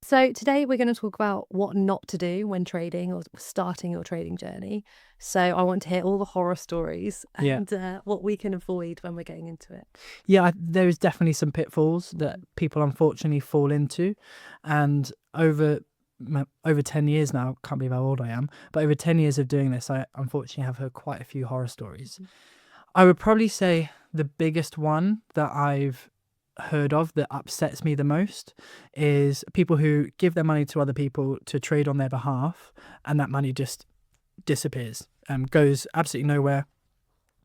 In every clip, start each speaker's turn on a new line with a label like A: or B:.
A: So today we're going to talk about what not to do when trading or starting your trading journey. So I want to hear all the horror stories
B: Yeah.
A: and what we can avoid when we're getting into it.
B: Yeah, there is definitely some pitfalls that people unfortunately fall into. And over 10 years now, can't believe how old I am, but over 10 years of doing this, I unfortunately have heard quite a few horror stories. I would probably say the biggest one that I've heard of that upsets me the most is people who give their money to other people to trade on their behalf, and that money just disappears, goes absolutely nowhere.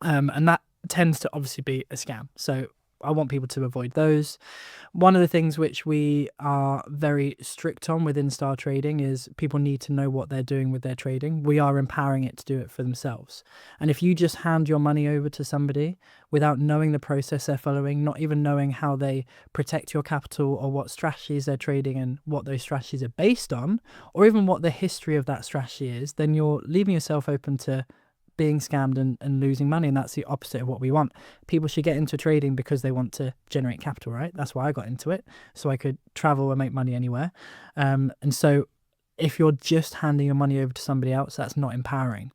B: And that tends to obviously be a scam. So I want people to avoid those. One of the things which we are very strict on within Star Trading is people need to know what they're doing with their trading. We are empowering it to do it for themselves. And if you just hand your money over to somebody without knowing the process they're following, not even knowing how they protect your capital or what strategies they're trading and what those strategies are based on, or even what the history of that strategy is, then you're leaving yourself open to being scammed and losing money. And that's the opposite of what we want. People should get into trading because they want to generate capital, right? That's why I got into it, so I could travel and make money anywhere. And so if you're just handing your money over to somebody else, that's not empowering.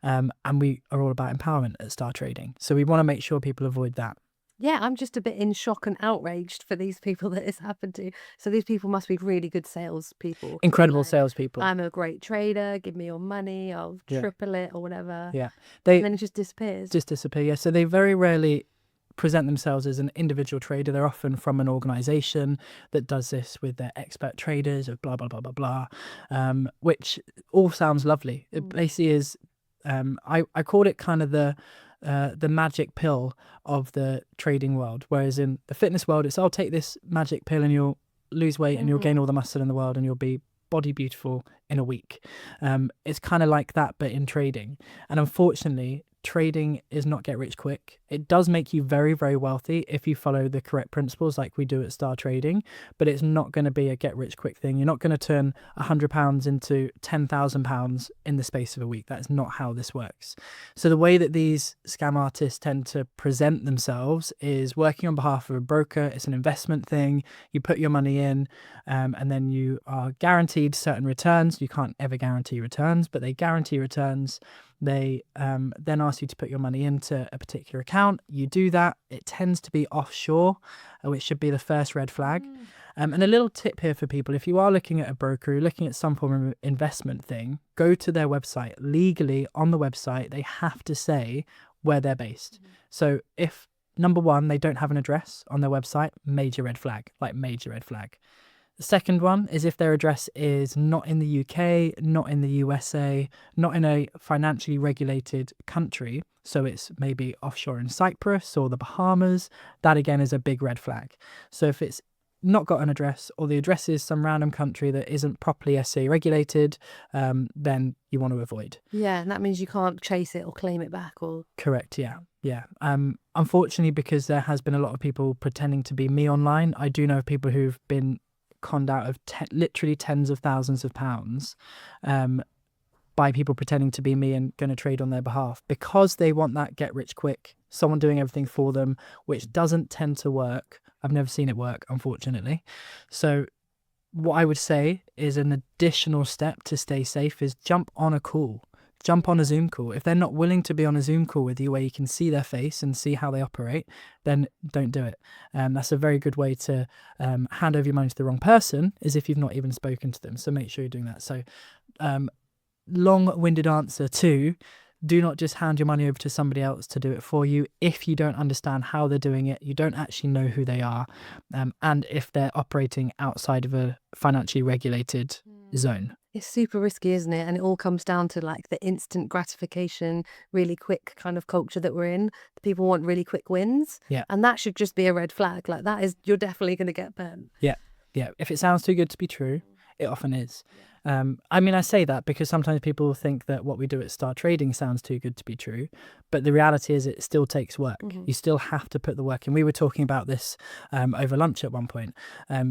B: And we are all about empowerment at Star Trading, so we want to make sure people avoid that.
A: Yeah, I'm just a bit in shock and outraged for these people that it's happened to. So these people must be really good salespeople.
B: Incredible
A: Like,
B: salespeople.
A: I'm a great trader. Give me your money. I'll
B: Yeah.
A: triple it or whatever.
B: Yeah,
A: And then it just disappears.
B: just disappear. Yeah, so they very rarely present themselves as an individual trader. They're often from an organization that does this with their expert traders of blah blah blah blah blah, which all sounds lovely. It basically is. I call it kind of the magic pill of the trading world, whereas in the fitness world, it's I'll take this magic pill and you'll lose weight and you'll gain all the muscle in the world and you'll be body beautiful in a week. It's kind of like that, but in trading. And unfortunately, trading is not get rich quick. It does make you very, very wealthy if you follow the correct principles like we do at Star Trading, but it's not going to be a get rich quick thing. You're not going to turn £100 into £10,000 in the space of a week. That's not how this works. So the way that these scam artists tend to present themselves is working on behalf of a broker. It's an investment thing. You put your money in, and then you are guaranteed certain returns. You can't ever guarantee returns, but they guarantee returns. They then ask you to put your money into a particular account. You do that. It tends to be offshore, which should be the first red flag. And a little tip here for people: if you are looking at a broker, you're looking at some form of investment thing, go to their website. Legally, on the website, they have to say where they're based. So if, number one, they don't have an address on their website, major red flag, like major red flag. The second one is if their address is not in the UK, not in the USA, not in a financially regulated country, so it's maybe offshore in Cyprus or the Bahamas, that again is a big red flag. So if it's not got an address or the address is some random country that isn't properly SCA regulated, then you want to avoid.
A: Yeah, and that means you can't chase it or claim it back or...
B: Correct, yeah. Unfortunately, because there has been a lot of people pretending to be me online, I do know people who've been conned out of literally tens of thousands of pounds by people pretending to be me and going to trade on their behalf because they want that get rich quick, someone doing everything for them, which doesn't tend to work. I've never seen it work, unfortunately. So what I would say is an additional step to stay safe is jump on a call. Jump on a Zoom call. If they're not willing to be on a Zoom call with you where you can see their face and see how they operate, then don't do it. That's a very good way to hand over your money to the wrong person, is if you've not even spoken to them. So make sure you're doing that. So long-winded answer to, do not just hand your money over to somebody else to do it for you if you don't understand how they're doing it, you don't actually know who they are, and if they're operating outside of a financially regulated zone.
A: It's super risky, isn't it? And it all comes down to like the instant gratification, really quick kind of culture that we're in. People want really quick wins.
B: Yeah.
A: And that should just be a red flag. Like that is, you're definitely going to get burnt.
B: Yeah. If it sounds too good to be true, it often is. I say that because sometimes people think that what we do at Star Trading sounds too good to be true, but the reality is it still takes work. You still have to put the work in. We were talking about this over lunch at one point.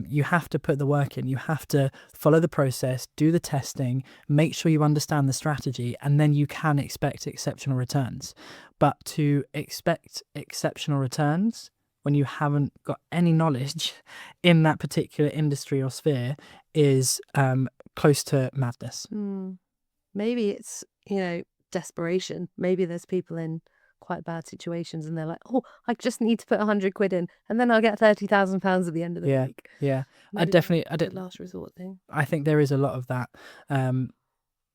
B: You have to put the work in. You have to follow the process, do the testing, make sure you understand the strategy, and then you can expect exceptional returns. But to expect exceptional returns when you haven't got any knowledge in that particular industry or sphere is close to madness.
A: Maybe it's, desperation. Maybe there's people in quite bad situations and they're like, oh, I just need to put 100 quid in and then I'll get £30,000 at the end of the week.
B: Yeah.
A: Maybe the last resort thing.
B: I think there is a lot of that.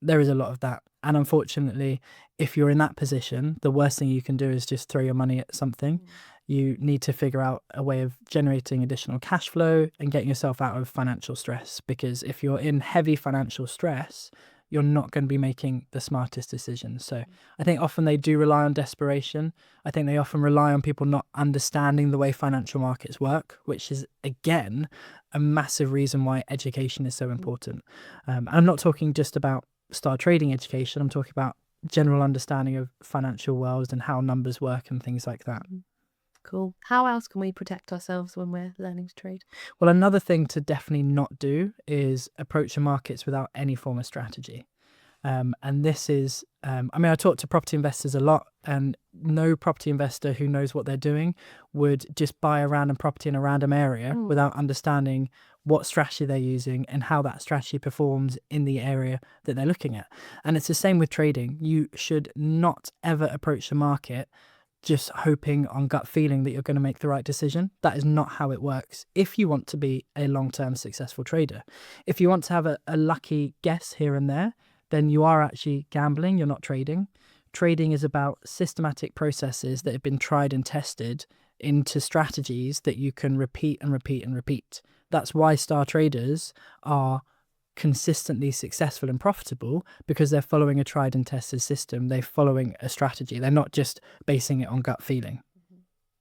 B: There is a lot of that. And unfortunately, if you're in that position, the worst thing you can do is just throw your money at something. You need to figure out a way of generating additional cash flow and getting yourself out of financial stress. Because if you're in heavy financial stress, you're not going to be making the smartest decisions. So I think often they do rely on desperation. I think they often rely on people not understanding the way financial markets work, which is, again, a massive reason why education is so important. I'm not talking just about star trading education. I'm talking about general understanding of financial worlds and how numbers work and things like that.
A: Cool. How else can we protect ourselves when we're learning to trade?
B: Well, another thing to definitely not do is approach the markets without any form of strategy. And this is, I talk to property investors a lot, and no property investor who knows what they're doing would just buy a random property in a random area without understanding what strategy they're using and how that strategy performs in the area that they're looking at. And it's the same with trading. You should not ever approach the market just hoping on gut feeling that you're going to make the right decision. That is not how it works. If you want to be a long-term successful trader, if you want to have a lucky guess here and there, then you are actually gambling, you're not trading. Trading is about systematic processes that have been tried and tested into strategies that you can repeat and repeat and repeat. That's why star traders are consistently successful and profitable, because they're following a tried and tested system. They're following a strategy. They're not just basing it on gut feeling.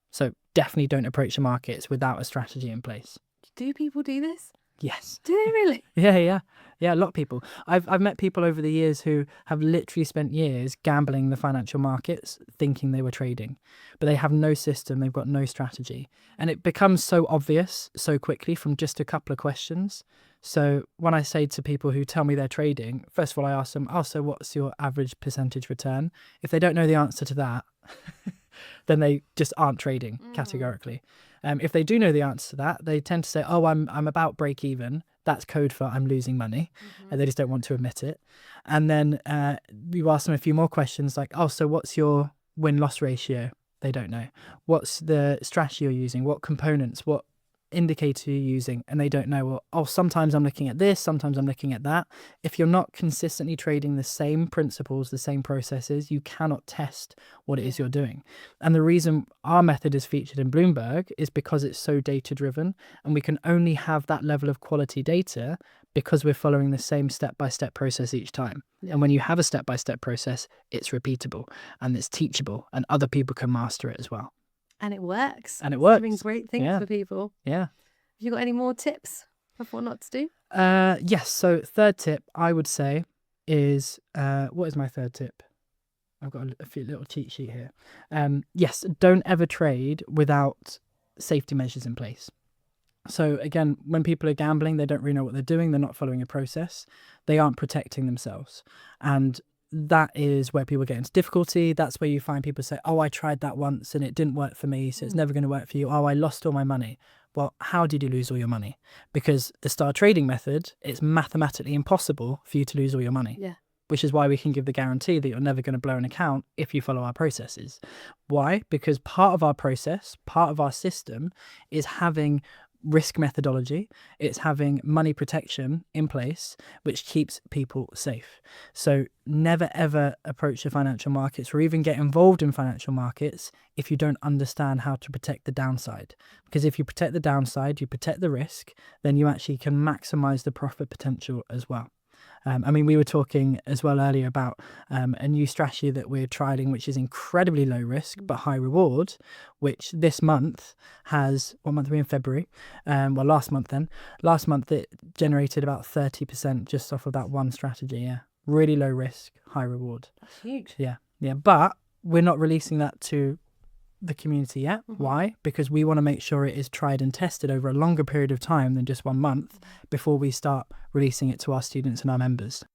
B: So definitely don't approach the markets without a strategy in place.
A: Do people do this?
B: Yes.
A: Do they really?
B: Yeah. A lot of people. I've met people over the years who have literally spent years gambling the financial markets, thinking they were trading, but they have no system. They've got no strategy, and it becomes so obvious so quickly from just a couple of questions. So when I say to people who tell me they're trading, first of all, I ask them, oh, so what's your average percentage return? If they don't know the answer to that, then they just aren't trading categorically. If they do know the answer to that, they tend to say, oh, I'm about break even. That's code for I'm losing money. And they just don't want to admit it. And then you ask them a few more questions like, oh, so what's your win-loss ratio? They don't know. What's the strategy you're using? What components? What indicator you're using? And they don't know. Well, oh, sometimes I'm looking at this, sometimes I'm looking at that. If you're not consistently trading the same principles, the same processes, you cannot test what it is you're doing. And the reason our method is featured in Bloomberg is because it's so data driven, and we can only have that level of quality data because we're following the same step-by-step process each time. And when you have a step-by-step process, it's repeatable and it's teachable, and other people can master it as well.
A: And it works.
B: And it works.
A: Doing great things for people.
B: Yeah.
A: Have you got any more tips of what not to do?
B: Yes. So third tip I would say is, what is my third tip? I've got a few little cheat sheet here. Yes, don't ever trade without safety measures in place. So again, when people are gambling, they don't really know what they're doing. They're not following a process. They aren't protecting themselves. And that is where people get into difficulty. That's where you find people say, oh, I tried that once and it didn't work for me, so it's never going to work for you. Oh, I lost all my money. Well, how did you lose all your money? Because the star trading method, it's mathematically impossible for you to lose all your money.
A: Yeah.
B: Which is why we can give the guarantee that you're never going to blow an account if you follow our processes. Why? Because part of our process, part of our system is having risk methodology, it's having money protection in place, which keeps people safe. So never ever approach the financial markets or even get involved in financial markets if you don't understand how to protect the downside. Because if you protect the downside, you protect the risk, then you actually can maximize the profit potential as well. We were talking as well earlier about a new strategy that we're trialing, which is incredibly low risk but high reward, which this month has, what month are we in? February? Last month it generated about 30% just off of that one strategy. Yeah, really low risk, high reward.
A: That's huge.
B: Yeah. But we're not releasing that to the community yet. Why? Because we want to make sure it is tried and tested over a longer period of time than just 1 month before we start releasing it to our students and our members.